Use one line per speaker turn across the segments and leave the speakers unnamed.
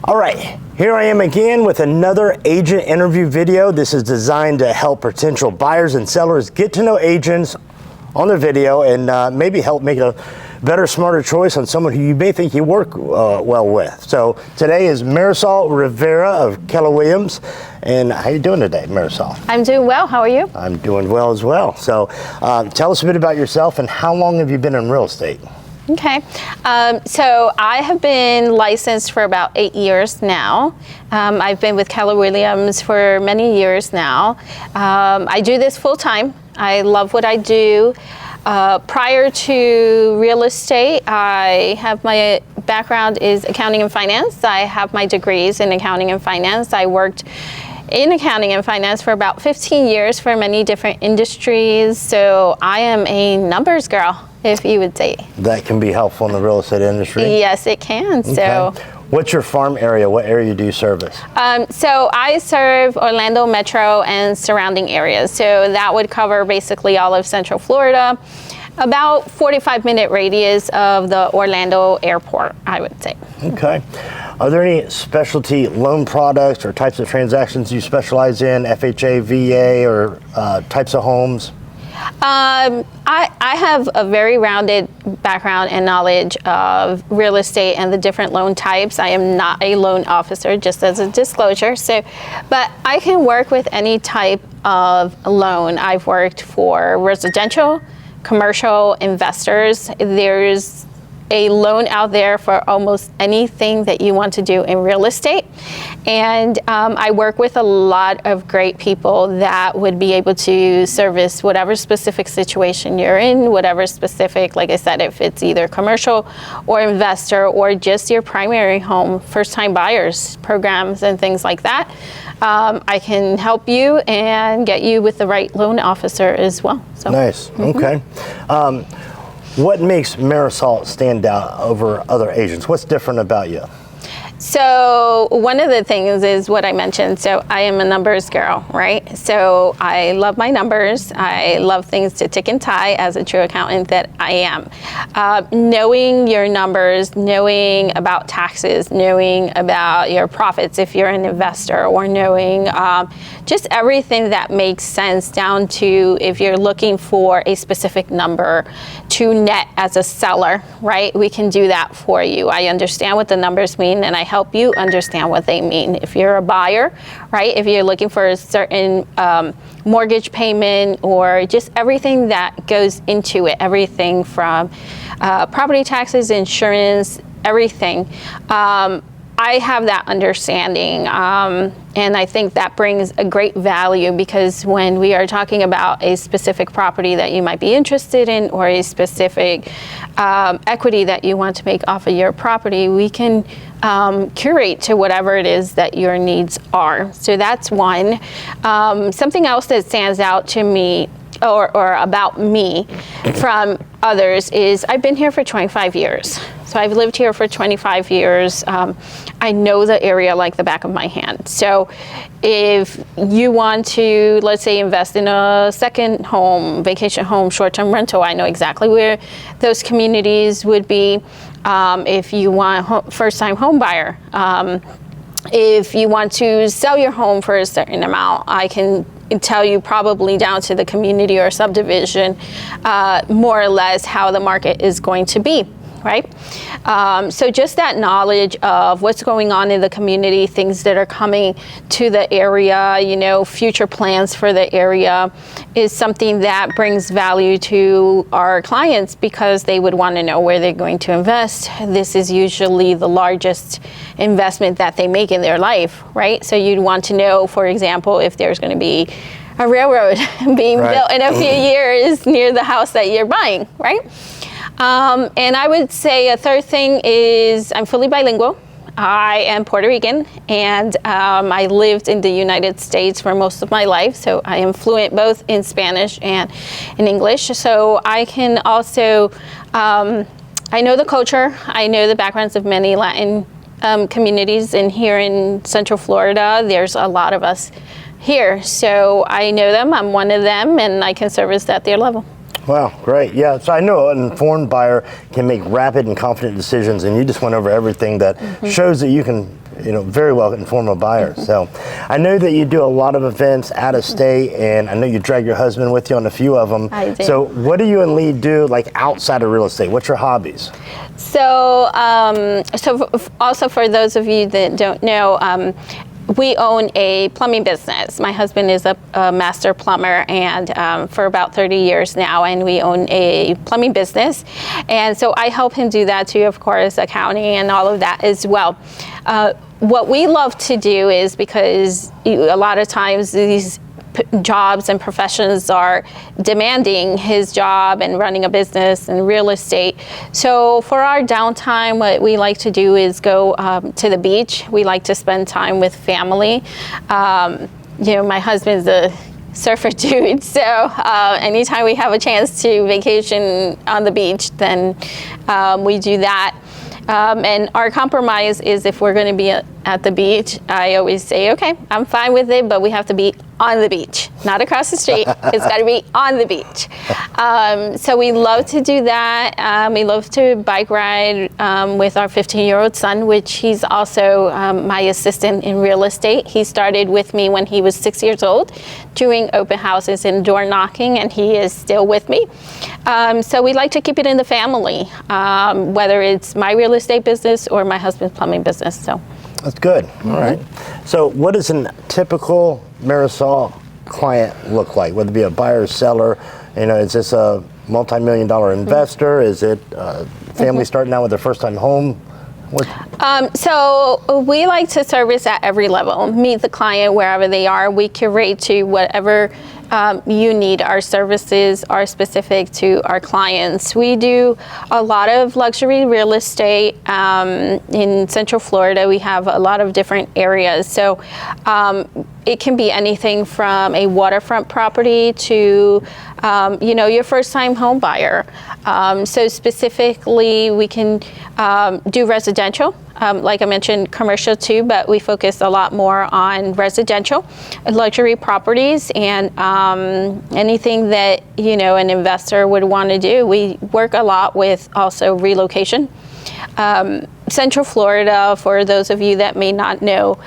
All right, here I am again with another agent interview video. This is designed to help potential buyers and sellers get to know agents on their video and maybe help make a better, smarter choice on someone who you may think you work well with. So today is Marisol Rivera of Keller Williams. And how you doing today, Marisol?
I'm doing well. How are you?
I'm doing well as well. So tell us a bit about yourself and how long have you been in real estate?
Okay, so I have been licensed for about 8 years now. I've been with Keller Williams for many years now. I do this full time. I love what I do. Prior to real estate, I have my background is accounting and finance. I have my degrees in accounting and finance. I worked in accounting and finance for about 15 years for many different industries. So I am a numbers girl, if you would say.
That can be helpful in the real estate industry?
Yes, it can.
Okay.
So,
what's your farm area? What area do you service?
So I serve Orlando Metro and surrounding areas. So that would cover basically all of Central Florida, about 45-minute radius of the Orlando airport, I would say.
Okay. Are there any specialty loan products or types of transactions you specialize in, FHA, VA, or types of homes?
I have a very rounded background and knowledge of real estate and the different loan types. I am not a loan officer, just as a disclosure. But I can work with any type of loan. I've worked for residential, commercial, investors. There's a loan out there for almost anything that you want to do in real estate. And I work with a lot of great people that would be able to service whatever specific situation you're in, whatever specific, like I said, if it's either commercial or investor or just your primary home, first-time buyers programs and things like that. I can help you and get you with the right loan officer as well. So.
Nice, okay. What makes Marisol stand out over other agents? What's different about you?
So one of the things is what I mentioned. So I am a numbers girl, right? So I love my numbers. I love things to tick and tie as a true accountant that I am. Knowing your numbers, knowing about taxes, knowing about your profits if you're an investor, or knowing just everything that makes sense down to if you're looking for a specific number to net as a seller, right? We can do that for you. I understand what the numbers mean and I help you understand what they mean. If you're a buyer, right? If you're looking for a certain mortgage payment or just everything that goes into it, everything from property taxes, insurance, everything. I have that understanding, and I think that brings a great value because when we are talking about a specific property that you might be interested in or a specific equity that you want to make off of your property, we can curate to whatever it is that your needs are. So that's one. Something else that stands out to me or about me from others is I've been here for 25 years. So I've lived here for 25 years. I know the area like the back of my hand. So if you want to, let's say, invest in a second home, vacation home, short-term rental, I know exactly where those communities would be. If you want first-time home buyer, if you want to sell your home for a certain amount, I can tell you probably down to the community or subdivision, more or less how the market is going to be, right? So just that knowledge of what's going on in the community, things that are coming to the area, you know, future plans for the area is something that brings value to our clients because they would want to know where they're going to invest. This is usually the largest investment that they make in their life, right? So you'd want to know, for example, if there's going to be a railroad being built in a few years near the house that you're buying, right? And I would say a third thing is I'm fully bilingual. I am Puerto Rican, and I lived in the United States for most of my life, so I am fluent both in Spanish and in English. So I can also, I know the culture, I know the backgrounds of many Latin communities, and here in Central Florida, there's a lot of us here. So I know them, I'm one of them, and I can service at their level.
Wow, great. Yeah, so I know an informed buyer can make rapid and confident decisions, and you just went over everything that shows that you can very well informed buyers. So I know that you do a lot of events out of state, and I know you drag your husband with you on a few of them.
I do.
So what do you and Lee do like outside of real estate? What's your hobbies?
So, also for those of you that don't know, we own a plumbing business. My husband is a master plumber, and for about 30 years now, and we own a plumbing business. And so I help him do that too, of course, accounting and all of that as well. What we love to do is, because a lot of times these jobs and professions are demanding his job and running a business and real estate. So for our downtime, what we like to do is go to the beach. We like to spend time with family. My husband's a surfer dude, so anytime we have a chance to vacation on the beach, then we do that. And our compromise is, if we're going to be at the beach, I always say, okay, I'm fine with it, but we have to be on the beach, not across the street. It's got to be on the beach. So we love to do that. We love to bike ride with our 15-year-old son, which he's also my assistant in real estate. He started with me when he was 6 years old, doing open houses and door knocking, and he is still with me. So we like to keep it in the family, whether it's my real estate business or my husband's plumbing business. So
that's good. All right. So what does a typical Marisol client look like? Whether it be a buyer or seller, is this a multi-million-dollar investor? Is it a family starting out with their first-time home?
So we like to service at every level, meet the client wherever they are. We curate to whatever you need. Our services are specific to our clients. We do a lot of luxury real estate in Central Florida. We have a lot of different areas. So it can be anything from a waterfront property to your first-time home buyer. So specifically, we can do residential. Like I mentioned, commercial too, but we focus a lot more on residential, luxury properties, and anything that an investor would want to do. We work a lot with also relocation. Central Florida, for those of you that may not know,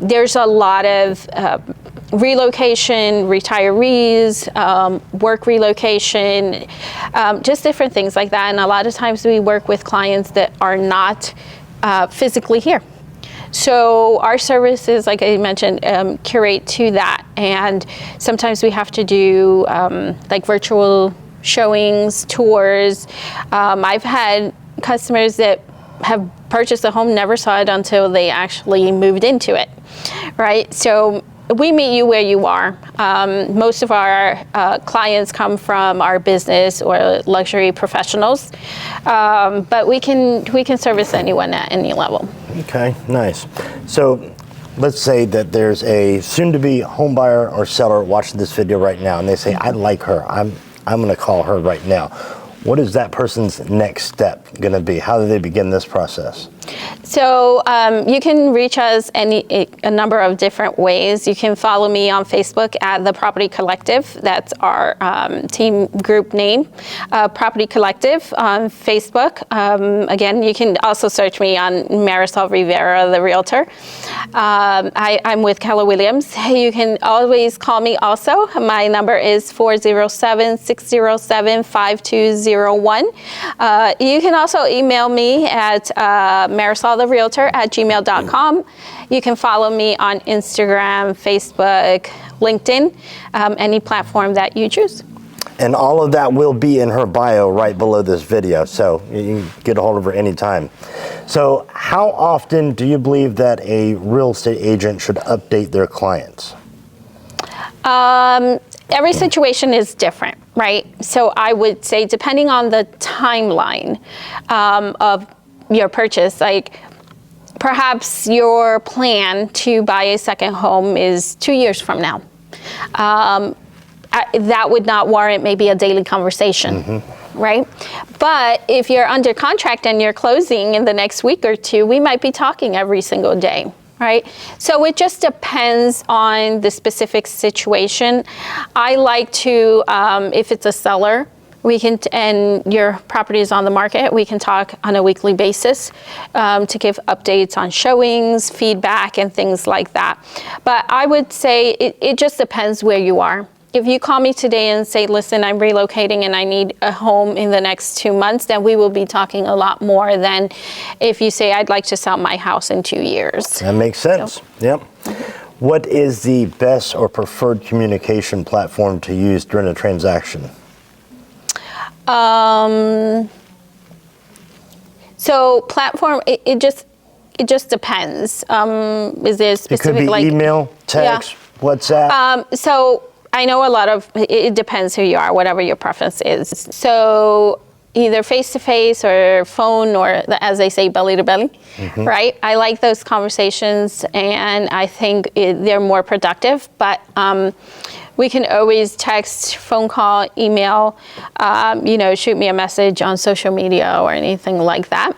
there's a lot of relocation, retirees, work relocation, just different things like that. And a lot of times we work with clients that are not physically here. So our services, like I mentioned, curate to that. And sometimes we have to do like virtual showings, tours. I've had customers that have purchased a home, never saw it until they actually moved into it, right? So we meet you where you are. Most of our clients come from our business or luxury professionals, but we can service anyone at any level.
Okay, nice. So let's say that there's a soon-to-be home buyer or seller watching this video right now, and they say, I like her. I'm going to call her right now. What is that person's next step going to be? How do they begin this process?
So you can reach us a number of different ways. You can follow me on Facebook at The Property Collective. That's our team group name, Property Collective on Facebook. Again, you can also search me on Marisol Rivera, the Realtor. I'm with Keller Williams. You can always call me also. My number is 407-607-5201. You can also email me at marisoltherealtor@gmail.com. You can follow me on Instagram, Facebook, LinkedIn, any platform that you choose.
And all of that will be in her bio right below this video, so you can get a hold of her anytime. So how often do you believe that a real estate agent should update their clients?
Every situation is different, right? So I would say, depending on the timeline of your purchase, like perhaps your plan to buy a second home is 2 years from now. That would not warrant maybe a daily conversation, right? But if you're under contract and you're closing in the next week or two, we might be talking every single day, right? So it just depends on the specific situation. I like to, if it's a seller, and your property is on the market, we can talk on a weekly basis to give updates on showings, feedback, and things like that. But I would say it just depends where you are. If you call me today and say, listen, I'm relocating and I need a home in the next 2 months, then we will be talking a lot more than if you say, I'd like to sell my house in 2 years.
That makes sense. So, yep. What is the best or preferred communication platform to use during a transaction?
So platform, it just depends. Is there specific,
it could be like email, text, WhatsApp?
So I know it depends who you are, whatever your preference is. So either face-to-face or phone, or as they say, belly-to-belly, right? I like those conversations, and I think they're more productive, but we can always text, phone call, email, shoot me a message on social media or anything like that.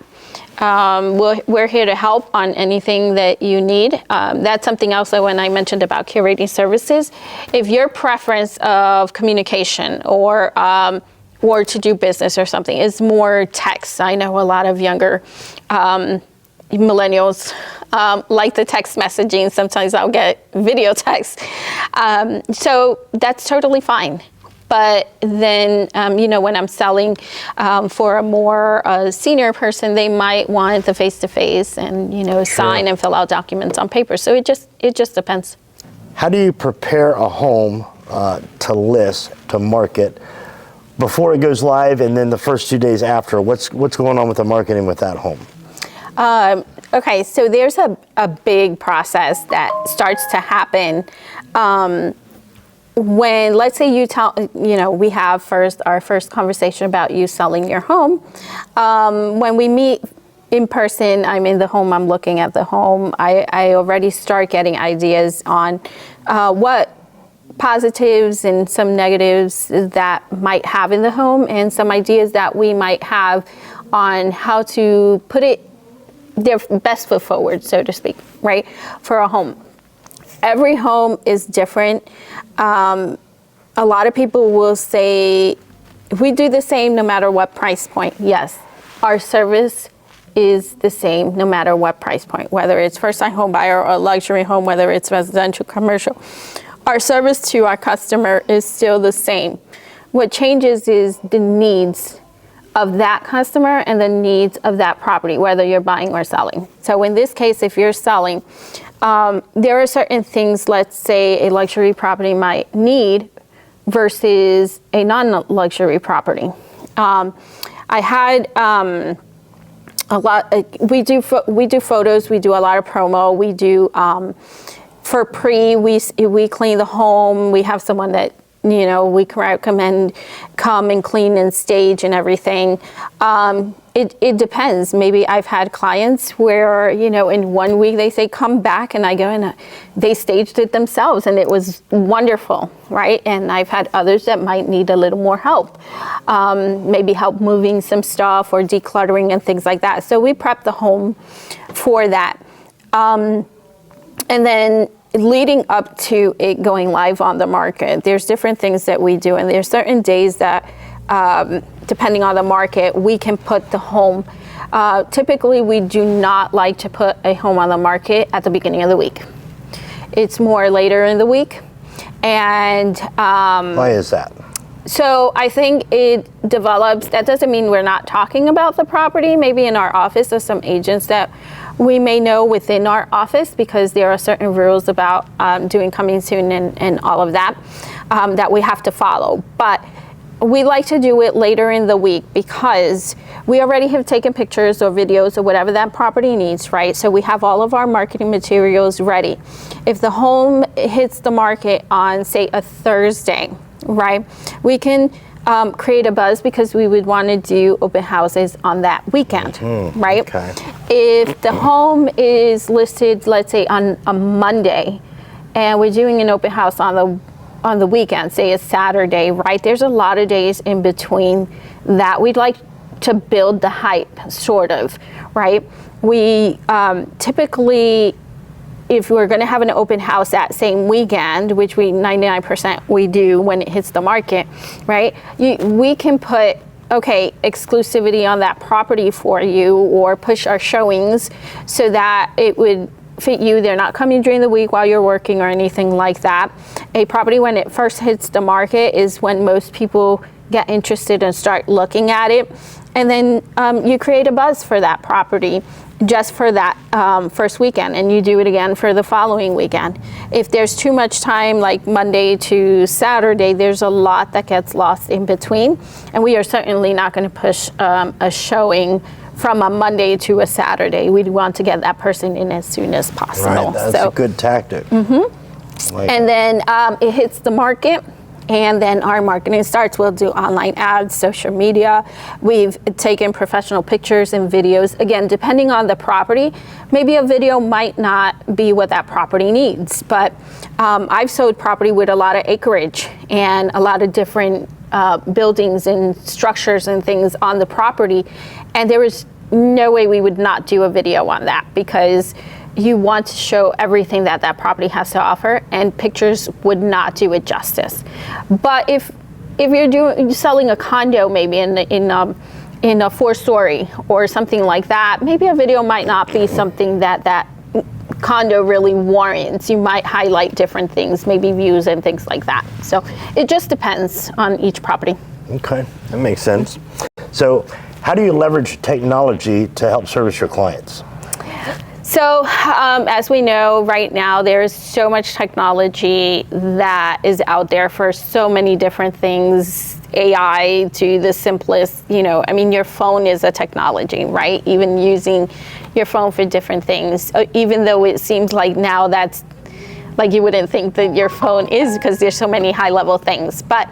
We're here to help on anything that you need. That's something else that when I mentioned about curating services, if your preference of communication or to do business or something is more text. I know a lot of younger millennials like the text messaging. Sometimes I'll get video text. So that's totally fine. But then, when I'm selling for a more senior person, they might want the face-to-face and, sign and fill out documents on paper. So it just depends.
How do you prepare a home to list, to market, before it goes live, and then the first 2 days after? What's going on with the marketing with that home?
Okay, so there's a big process that starts to happen when, let's say we have our first conversation about you selling your home. When we meet in person, I'm in the home, I'm looking at the home, I already start getting ideas on what positives and some negatives that might have in the home, and some ideas that we might have on how to put their best foot forward, so to speak, right, for a home. Every home is different. A lot of people will say, we do the same no matter what price point. Yes, our service is the same no matter what price point, whether it's first-time home buyer or luxury home, whether it's residential, commercial. Our service to our customer is still the same. What changes is the needs of that customer and the needs of that property, whether you're buying or selling. So in this case, if you're selling, there are certain things, let's say a luxury property might need versus a non-luxury property. I had a lot, we do photos, we do a lot of promo, we do, for we clean the home. We have someone that, we can recommend come and clean and stage and everything. It depends. Maybe I've had clients where, in 1 week they say, come back, and I go and they staged it themselves and it was wonderful, right? And I've had others that might need a little more help. Maybe help moving some stuff or decluttering and things like that. So we prep the home for that. And then leading up to it going live on the market, there's different things that we do, and there's certain days that, depending on the market, we can put the home. Typically, we do not like to put a home on the market at the beginning of the week. It's more later in the week. And
why is that?
So I think it develops, that doesn't mean we're not talking about the property. Maybe in our office, there's some agents that we may know within our office, because there are certain rules about doing coming soon and all of that that we have to follow. But we like to do it later in the week because we already have taken pictures or videos or whatever that property needs, right? So we have all of our marketing materials ready. If the home hits the market on, say, a Thursday, right, we can create a buzz because we would want to do open houses on that weekend, right?
Okay.
If the home is listed, let's say on a Monday, and we're doing an open house on the weekend, say it's Saturday, right? There's a lot of days in between that. We'd like to build the hype, sort of, right? We typically if we're going to have an open house that same weekend, which we 99% we do when it hits the market, right? We can put exclusivity on that property for you, or push our showings so that it would fit you. They're not coming during the week while you're working or anything like that. A property, when it first hits the market, is when most people get interested and start looking at it. And then you create a buzz for that property just for that first weekend, and you do it again for the following weekend. If there's too much time, like Monday to Saturday, there's a lot that gets lost in between, and we are certainly not going to push a showing from a Monday to a Saturday. We want to get that person in as soon as possible.
Right, that's a good tactic.
And then it hits the market, and then our marketing starts. We'll do online ads, social media. We've taken professional pictures and videos. Again, depending on the property, maybe a video might not be what that property needs, but I've sold property with a lot of acreage and a lot of different buildings and structures and things on the property, and there was no way we would not do a video on that, because you want to show everything that that property has to offer, and pictures would not do it justice. But if you're selling a condo, maybe in a 4-story or something like that, maybe a video might not be something that condo really warrants. You might highlight different things, maybe views and things like that. So it just depends on each property.
Okay, that makes sense. So how do you leverage technology to help service your clients?
So as we know right now, there's so much technology that is out there for so many different things, AI to the simplest, your phone is a technology, right? Even using your phone for different things, even though it seems like now that's like you wouldn't think that your phone is, because there's so many high-level things. But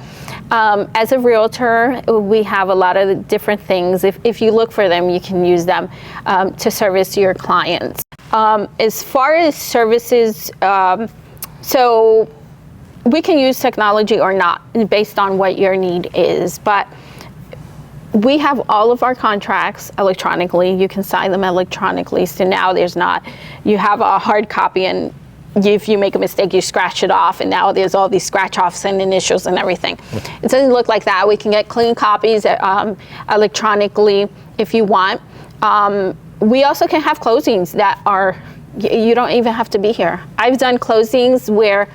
as a realtor, we have a lot of different things. If you look for them, you can use them to service your clients. As far as services, so we can use technology or not based on what your need is, but we have all of our contracts electronically. You can sign them electronically. So now you have a hard copy, and if you make a mistake, you scratch it off, and now there's all these scratch offs and initials and everything. It doesn't look like that. We can get clean copies electronically if you want. We also can have closings that you don't even have to be here. I've done closings where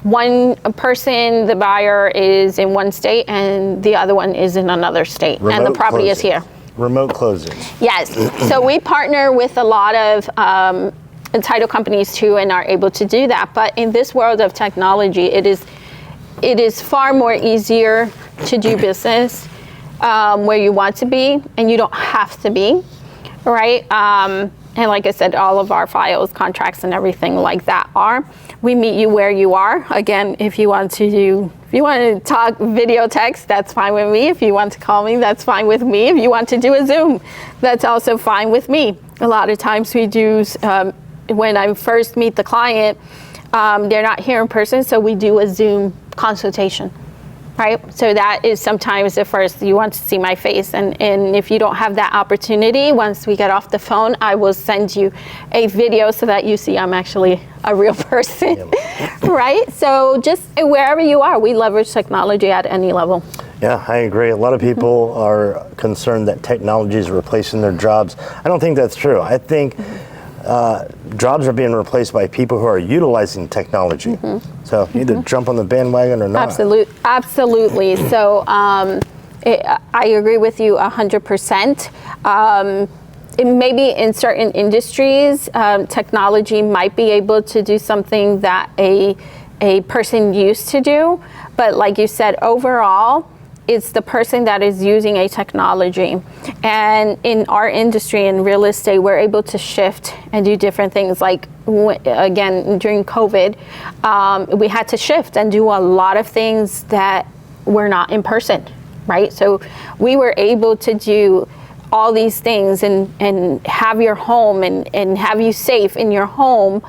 one person, the buyer, is in one state and the other one is in another state, and the property is here.
Remote closings.
Yes. So we partner with a lot of title companies too, and are able to do that. But in this world of technology, it is far more easier to do business where you want to be, and you don't have to be, right? And like I said, all of our files, contracts, and everything like that we meet you where you are. Again, if you want to talk video text, that's fine with me. If you want to call me, that's fine with me. If you want to do a Zoom, that's also fine with me. A lot of times we do, when I first meet the client, they're not here in person, so we do a Zoom consultation, right? So that is sometimes the first, you want to see my face, and if you don't have that opportunity, once we get off the phone, I will send you a video so that you see I'm actually a real person, right? So just wherever you are, we leverage technology at any level.
Yeah, I agree. A lot of people are concerned that technology is replacing their jobs. I don't think that's true. I think jobs are being replaced by people who are utilizing technology. So you either jump on the bandwagon or not.
Absolutely. So I agree with you 100%. Maybe in certain industries, technology might be able to do something that a person used to do. But like you said, overall, it's the person that is using a technology. And in our industry, in real estate, we're able to shift and do different things. Like, again, during COVID, we had to shift and do a lot of things that were not in person, right? So we were able to do all these things and have your home and have you safe in your home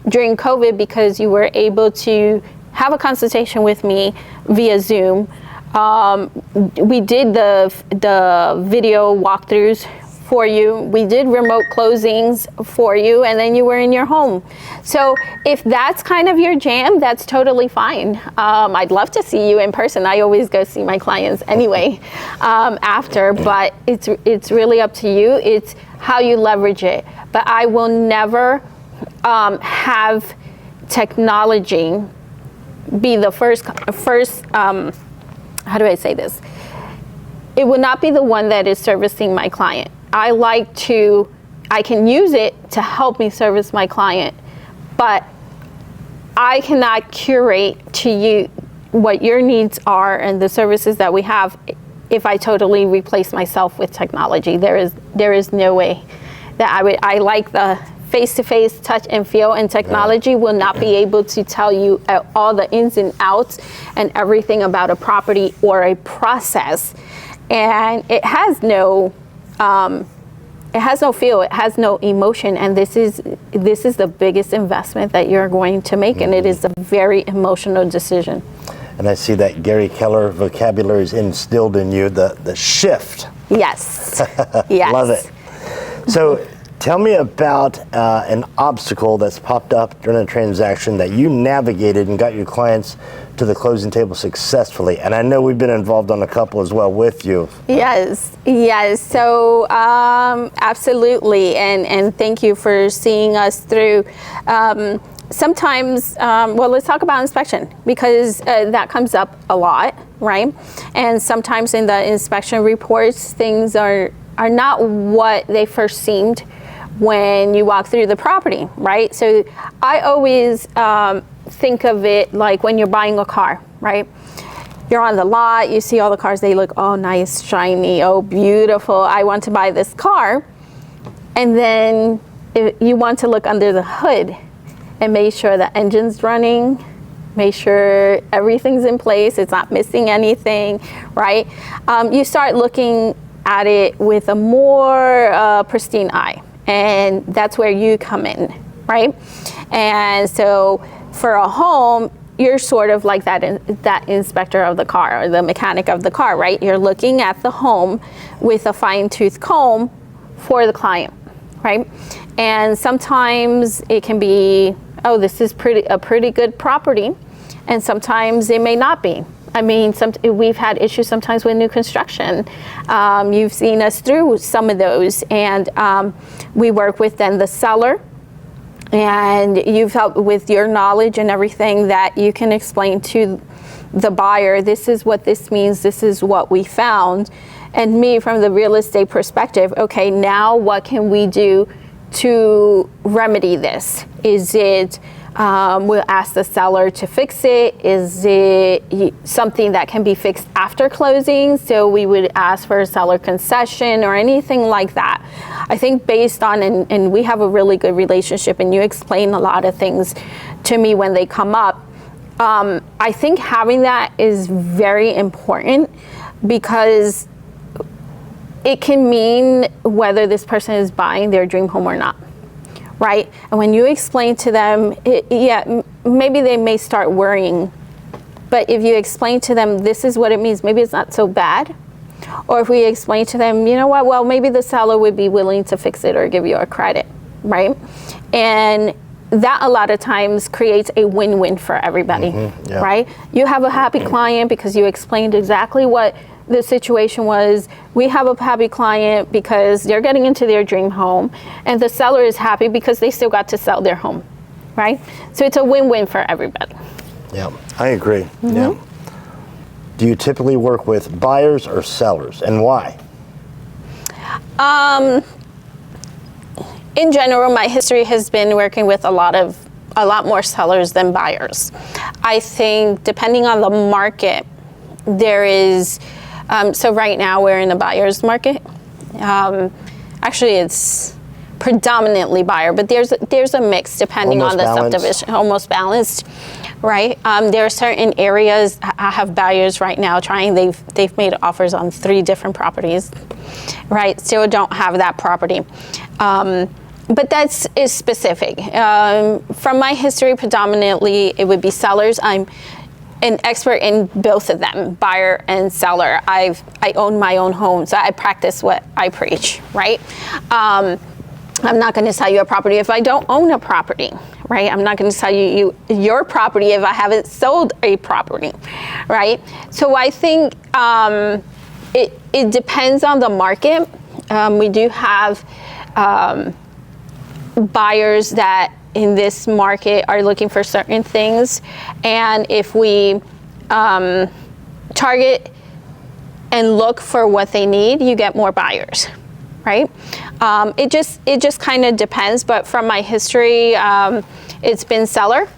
during COVID, because you were able to have a consultation with me via Zoom. We did the video walkthroughs for you. We did remote closings for you, and then you were in your home. So if that's kind of your jam, that's totally fine. I'd love to see you in person. I always go see my clients anyway after, but it's really up to you. It's how you leverage it. But I will never have technology be the first how do I say this? It would not be the one that is servicing my client. I can use it to help me service my client, but I cannot curate to you what your needs are and the services that we have if I totally replace myself with technology. There is no way that I like the face-to-face touch and feel, and technology will not be able to tell you all the ins and outs and everything about a property or a process. And it has no feel, it has no emotion, and this is the biggest investment that you're going to make, and it is a very emotional decision.
And I see that Gary Keller vocabulary is instilled in you, the shift.
Yes. Yes.
Love it. So tell me about an obstacle that's popped up during a transaction that you navigated and got your clients to the closing table successfully. And I know we've been involved on a couple as well with you.
Yes. So absolutely, and thank you for seeing us through. Sometimes, well, let's talk about inspection, because that comes up a lot, right? And sometimes in the inspection reports, things are not what they first seemed when you walk through the property, right? So I always think of it like when you're buying a car, right? You're on the lot, you see all the cars, they look, oh, nice, shiny, oh, beautiful, I want to buy this car. And then you want to look under the hood and make sure the engine's running, make sure everything's in place, it's not missing anything, right? You start looking at it with a more pristine eye. And that's where you come in, right? And so for a home, you're sort of like that inspector of the car, or the mechanic of the car, right? You're looking at the home with a fine-tooth comb for the client, right? And sometimes it can be, oh, this is a pretty good property, and sometimes it may not be. I mean, we've had issues sometimes with new construction. You've seen us through some of those, and we work with then the seller, and you've helped with your knowledge and everything that you can explain to the buyer, this is what this means, this is what we found. And me, from the real estate perspective, okay, now what can we do to remedy this? Is it, we'll ask the seller to fix it. Is it something that can be fixed after closing? So we would ask for a seller concession or anything like that. I think based on, and we have a really good relationship, and you explain a lot of things to me when they come up. I think having that is very important, because it can mean whether this person is buying their dream home or not, right? And when you explain to them, maybe they may start worrying, but if you explain to them, this is what it means, maybe it's not so bad. Or if we explain to them, you know what, well, maybe the seller would be willing to fix it or give you a credit, right? And that a lot of times creates a win-win for everybody, right? You have a happy client because you explained exactly what the situation was. We have a happy client because they're getting into their dream home, and the seller is happy because they still got to sell their home, right? So it's a win-win for everybody.
Yeah, I agree. Yeah. Do you typically work with buyers or sellers, and why?
In general, my history has been working with a lot more sellers than buyers. I think depending on the market, there is, so right now we're in the buyer's market. Actually, it's predominantly buyer, but there's a mix depending on the subdivision, almost balanced, right? There are certain areas, I have buyers right now they've made offers on 3 different properties, right? Still don't have that property. But is specific. From my history, predominantly it would be sellers. an expert in both of them, buyer and seller. I own my own home, so I practice what I preach, right? I'm not going to sell you a property if I don't own a property, right? I'm not going to sell you your property if I haven't sold a property, right? So I think it depends on the market. We do have buyers that in this market are looking for certain things, and if we target and look for what they need, you get more buyers, right? It just kind of depends, but from my history, it's been seller.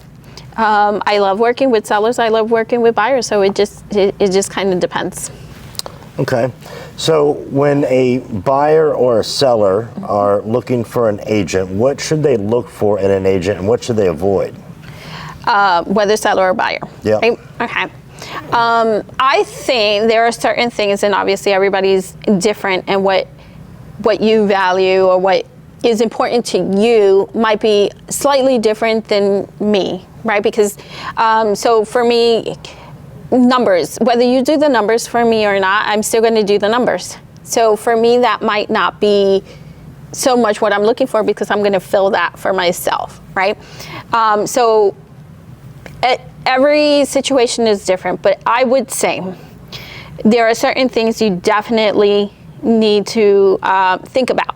I love working with sellers. I love working with buyers. So it just kind of depends.
Okay. So when a buyer or a seller are looking for an agent, what should they look for in an agent and what should they avoid?
Whether seller or buyer.
Yeah.
Right? Okay. I think there are certain things, and obviously everybody's different, and what you value or what is important to you might be slightly different than me, right? Because, so for me, numbers, whether you do the numbers for me or not, I'm still going to do the numbers. So for me, that might not be so much what I'm looking for because I'm going to fill that for myself, right? So every situation is different, but I would say there are certain things you definitely need to think about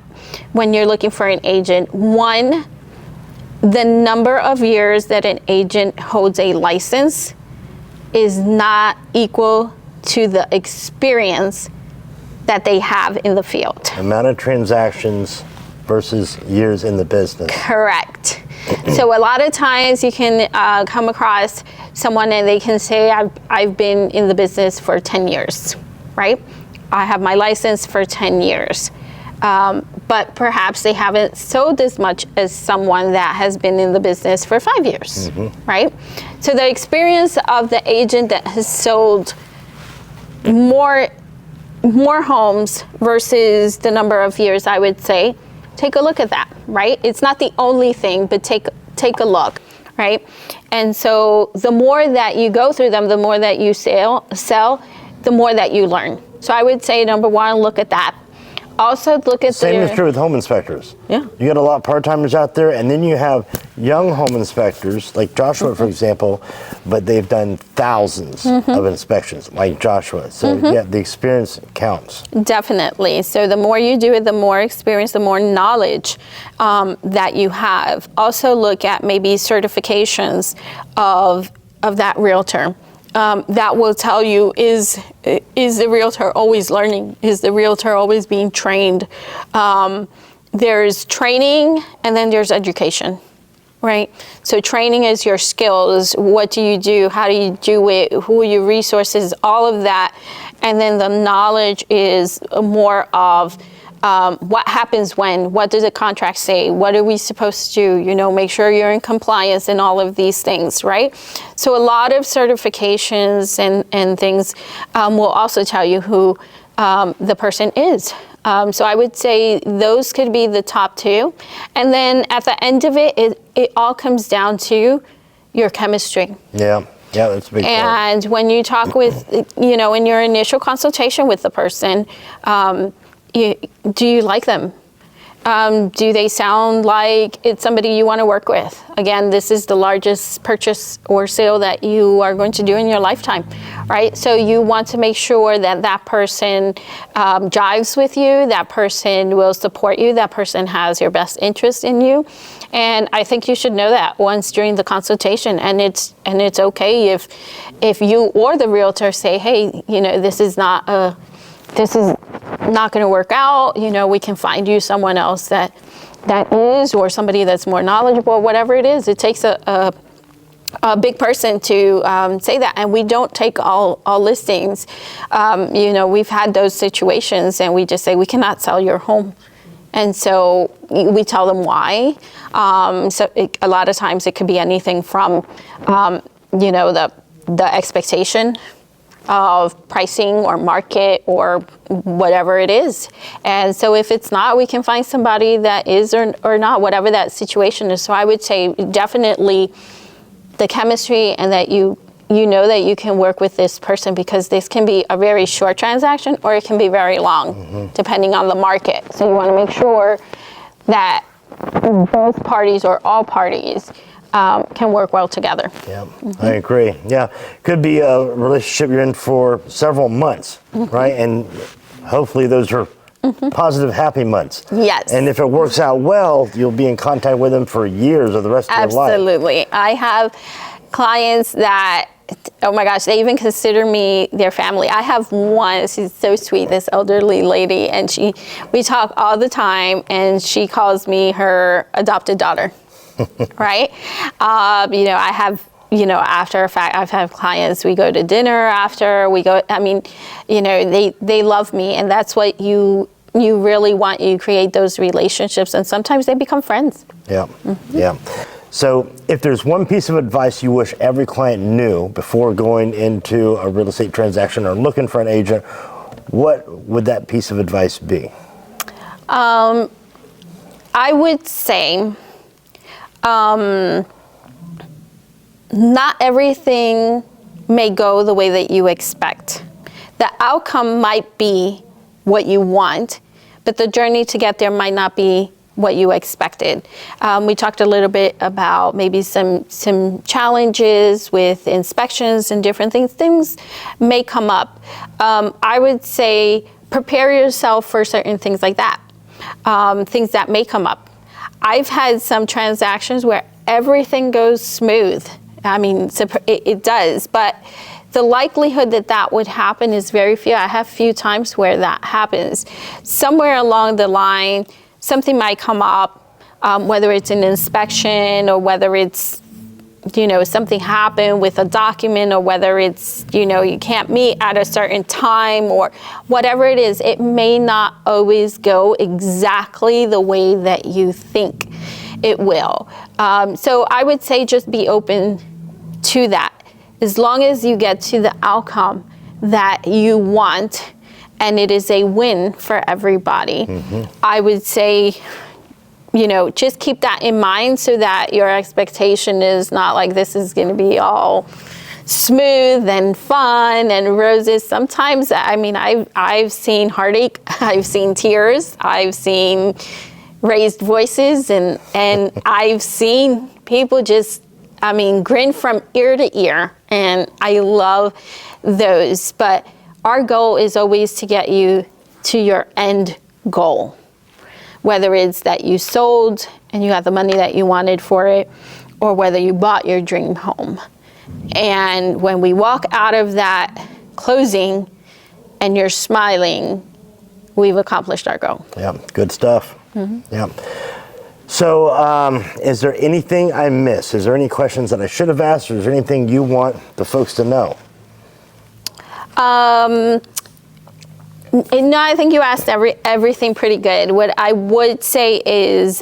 when you're looking for an agent. One, the number of years that an agent holds a license is not equal to the experience that they have in the field.
Amount of transactions versus years in the business.
Correct. So a lot of times you can come across someone and they can say, I've been in the business for 10 years, right? I have my license for 10 years. But perhaps they haven't sold as much as someone that has been in the business for 5 years, right? So the experience of the agent that has sold more homes versus the number of years, I would say, take a look at that, right? It's not the only thing, but take a look, right? And so the more that you go through them, the more that you sell, the more that you learn. So I would say, number one, look at that. Also look at
Same is true with home inspectors.
Yeah.
You got a lot of part-timers out there, and then you have young home inspectors, like Joshua, for example, but they've done thousands of inspections, like Joshua. So yeah, the experience counts.
Definitely. So the more you do it, the more experience, the more knowledge that you have. Also look at maybe certifications of that realtor. That will tell you, is the realtor always learning? Is the realtor always being trained? There's training and then there's education, right? So training is your skills. What do you do? How do you do it? Who are your resources? All of that. And then the knowledge is more of what happens when, what does the contract say? What are we supposed to do? Make sure you're in compliance and all of these things, right? So a lot of certifications and things will also tell you who the person is. So I would say those could be the top two. And then at the end of it all comes down to your chemistry.
Yeah. Yeah, that's a big part.
And when you talk with, in your initial consultation with the person, do you like them? Do they sound like it's somebody you want to work with? Again, this is the largest purchase or sale that you are going to do in your lifetime, right? So you want to make sure that that person jives with you, that person will support you, that person has your best interest in you. And I think you should know that once during the consultation. And it's okay if you or the realtor say, hey, this is not going to work out, we can find you someone else that is, or somebody that's more knowledgeable, whatever it is. It takes a big person to say that, and we don't take all listings. We've had those situations and we just say, we cannot sell your home. And so we tell them why. A lot of times it could be anything from, the expectation of pricing or market or whatever it is. And so if it's not, we can find somebody that is or not, whatever that situation is. So I would say definitely the chemistry and that you you know that you can work with this person, because this can be a very short transaction or it can be very long, depending on the market. So you want to make sure that both parties or all parties can work well together.
Yeah, I agree. Yeah, could be a relationship you're in for several months, right? And hopefully those are positive, happy months.
Yes.
And if it works out well, you'll be in contact with them for years of the rest of your life.
Absolutely. I have clients that, oh my gosh, they even consider me their family. I have one, she's so sweet, this elderly lady, and we talk all the time, and she calls me her adopted daughter, right? I have, after a fact, I've had clients, we go to dinner after, they love me, and that's what you really want. You create those relationships, and sometimes they become friends. Yeah,
yeah. So if there's one piece of advice you wish every client knew before going into a real estate transaction or looking for an agent, what would that piece of advice be?
I would say not everything may go the way that you expect. The outcome might be what you want, but the journey to get there might not be what you expected. We talked a little bit about maybe some challenges with inspections and different things. Things may come up. I would say prepare yourself for certain things like that, things that may come up. I've had some transactions where everything goes smooth. I mean, it does, but the likelihood that would happen is very few. I have few times where that happens. Somewhere along the line, something might come up, whether it's an inspection or whether it's, something happened with a document, or whether it's, you can't meet at a certain time, or whatever it is. It may not always go exactly the way that you think it will. So I would say just be open to that. As long as you get to the outcome that you want, and it is a win for everybody, I would say, just keep that in mind, so that your expectation is not like this is going to be all smooth and fun and roses. Sometimes, I've seen heartache, I've seen tears, I've seen raised voices, and I've seen people just, grin from ear to ear, and I love those. But our goal is always to get you to your end goal, whether it's that you sold and you got the money that you wanted for it, or whether you bought your dream home. And when we walk out of that closing and you're smiling, we've accomplished our goal.
Yeah, good stuff. Yeah. So is there anything I missed? Is there any questions that I should have asked, or is there anything you want the folks to know?
No, I think you asked everything pretty good. What I would say is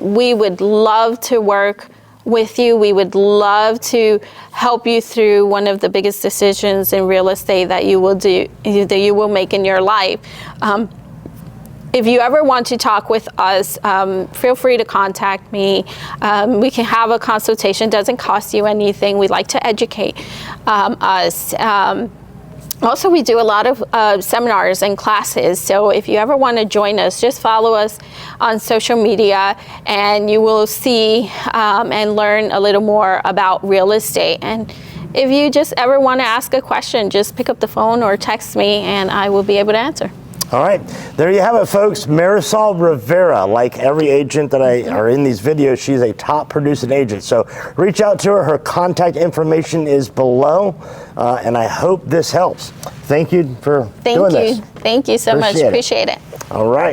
we would love to work with you. We would love to help you through one of the biggest decisions in real estate that you will make in your life. If you ever want to talk with us, feel free to contact me. We can have a consultation. It doesn't cost you anything. We like to educate us. Also, we do a lot of seminars and classes. So if you ever want to join us, just follow us on social media, and you will see and learn a little more about real estate. And if you just ever want to ask a question, just pick up the phone or text me, and I will be able to answer.
All right, there you have it, folks. Marisol Rivera, like every agent that are in these videos, she's a top producing agent. So reach out to her. Her contact information is below, and I hope this helps. Thank you for doing this.
Thank you so much. Appreciate it.
All right.